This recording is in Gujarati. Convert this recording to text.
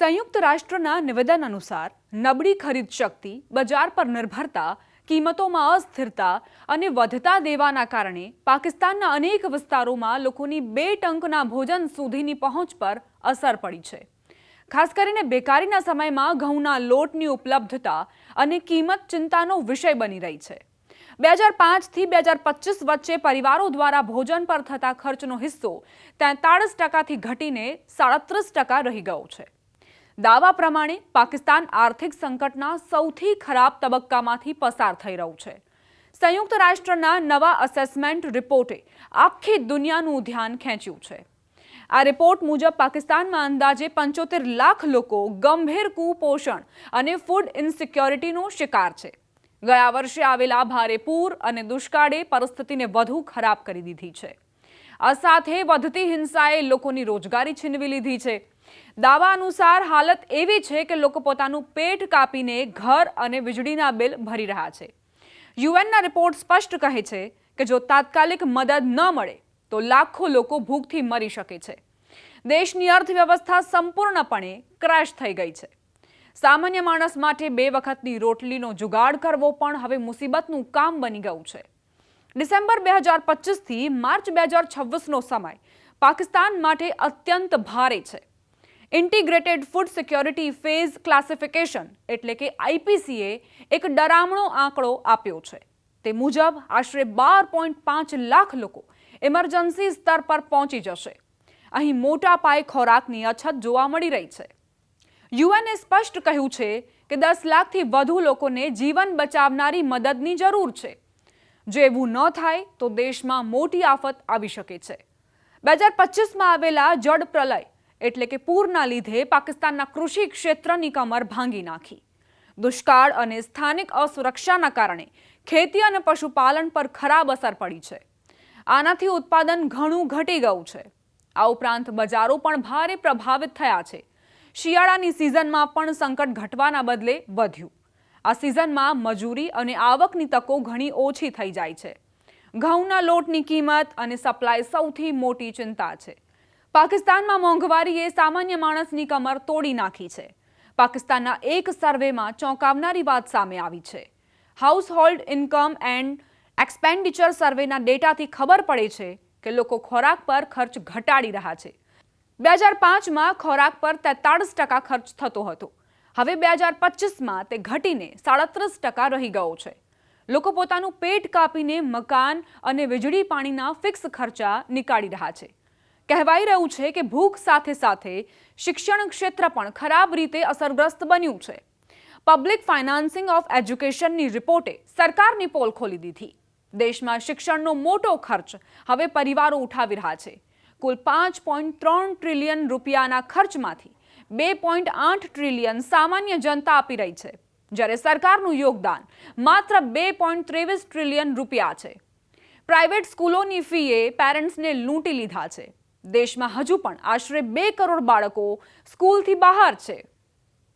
સંયુક્ત રાષ્ટ્રના નિવેદન અનુસાર નબળી ખરીદ શક્તિ, બજાર પર નિર્ભરતા, કિંમતોમાં અસ્થિરતા અને વધતા દેવાના કારણે પાકિસ્તાનના અનેક વિસ્તારોમાં લોકોની 2 ટંકના ભોજન સુધીની પહોંચ પર અસર પડી છે. ખાસ કરીને બેકારીના સમયમાં ઘઉંના લોટની ઉપલબ્ધતા અને કિંમત ચિંતાનો વિષય બની રહી છે. 2005 થી 2025 વચ્ચે પરિવારો દ્વારા ભોજન પર થતા ખર્ચનો હિસ્સો 43% ઘટીને 37% રહી ગયો છે. દાવા પ્રમાણે પાકિસ્તાન આર્થિક સંકટના સૌથી ખરાબ તબક્કામાંથી પસાર થઈ રહ્યું છે. સંયુક્ત રાષ્ટ્રના નવા અસેસમેન્ટ રિપોર્ટે આખી દુનિયાનું ધ્યાન ખેંચ્યું છે. આ રિપોર્ટ મુજબ પાકિસ્તાનમાં અંદાજે 75 લાખ લોકો ગંભીર કુપોષણ અને ફૂડ ઇન્સિક્યોરિટીનો શિકાર છે. ગયા વર્ષે આવેલા ભારે પૂર અને દુષ્કાળે પરિસ્થિતિને વધુ ખરાબ કરી દીધી છે. આ સાથે વધતી હિંસાએ લોકોની રોજગારી છીનવી લીધી છે. દાવા અનુસાર હાલત એવી છે કે લોકો પોતાનું પેટ કાપીને ઘર અને વીજળીના બિલ ભરી રહ્યા છે. યુએનના રિપોર્ટ સ્પષ્ટ કહે છે કે જો તાત્કાલિક મદદ ન મળે તો લાખો લોકો ભૂખથી મરી શકે છે. દેશની અર્થવ્યવસ્થા સંપૂર્ણપણે ક્રેશ થઈ ગઈ છે. સામાન્ય માણસ માટે 2 વખતની રોટલીનો જુગાડ કરવો પણ હવે મુસીબતનું કામ બની ગયું છે. ડિસેમ્બર 2025 થી માર્ચ 2026નો સમય પાકિસ્તાન માટે અત્યંત ભારે છે. Integrated food security phase classification એટલે કે આઈપીસીએ એક ડરામણો આંકડો આપ્યો છે. તે મુજબ આશરે 12.5 લાખ લોકો ઇમરજન્સી સ્તર પર પહોંચી જશે. અહીં મોટા પાયે ખોરાકની અછત જોવા મળી રહી છે. યુએનએ સ્પષ્ટ કહ્યું છે કે 10 લાખથી વધુ લોકોને જીવન બચાવનારી મદદની જરૂર છે. જો એવું ન થાય તો દેશમાં મોટી આફત આવી શકે છે. 2025માં આવેલા જળ પ્રલય એટલે કે પૂરના લીધે પાકિસ્તાનના કૃષિ ક્ષેત્રની કમર ભાંગી નાખી. દુષ્કાળ અને સ્થાનિક અસુરક્ષાના કારણે ખેતી અને પશુપાલન પર ખરાબ અસર પડી છે. આનાથી ઉત્પાદન ઘણું ઘટી ગયું છે. આ ઉપરાંત બજારો પણ ભારે પ્રભાવિત થયા છે. શિયાળાની સિઝનમાં પણ સંકટ ઘટવાના બદલે વધ્યું. આ સિઝનમાં મજૂરી અને આવકની તકો ઘણી ઓછી થઈ જાય છે. ઘઉંના લોટની કિંમત અને સપ્લાય સૌથી મોટી ચિંતા છે. પાકિસ્તાનમાં મોંઘવારીએ સામાન્ય માણસની કમર તોડી નાખી છે. પાકિસ્તાનના એક સર્વેમાં ચોંકાવનારી વાત સામે આવી છે. હાઉસહોલ્ડ ઇન્કમ એન્ડ એક્સપેન્ડિચર સર્વેના ડેટાથી ખબર પડે છે કે લોકો ખોરાક પર ખર્ચ ઘટાડી રહ્યા છે. 2005માં ખોરાક પર 43% ખર્ચ થતો હતો. હવે 2025માં તે ઘટીને 37% રહી ગયો છે. લોકો પોતાનું પેટ કાપીને મકાન અને વીજળી પાણીના ફિક્સ ખર્ચા નીકાળી રહ્યા છે. કહેવાઈ રહ્યું છે કે ભૂખ સાથે સાથે શિક્ષણ ક્ષેત્ર પણ ખરાબ રીતે અસરગ્રસ્ત બન્યું છે. પબ્લિક ફાઇનાન્સિંગ ઓફ એજ્યુકેશનની રિપોર્ટે સરકારની પોલ ખોલી દીધી. દેશમાં શિક્ષણનો મોટો ખર્ચ હવે પરિવારો ઉઠાવી રહ્યા છે. કુલ 5.3 ટ્રિલિયન રૂપિયાના ખર્ચમાંથી 2.8 ટ્રિલિયન સામાન્ય જનતા આપી રહી છે, જ્યારે સરકારનું યોગદાન માત્ર 2.23 ટ્રિલિયન રૂપિયા છે. પ્રાઇવેટ સ્કૂલોની ફીએ પેરેન્ટ્સને લૂંટી લીધા છે. દેશમાં હજુ પણ આશરે 2 કરોડ બાળકો સ્કૂલથી બહાર છે.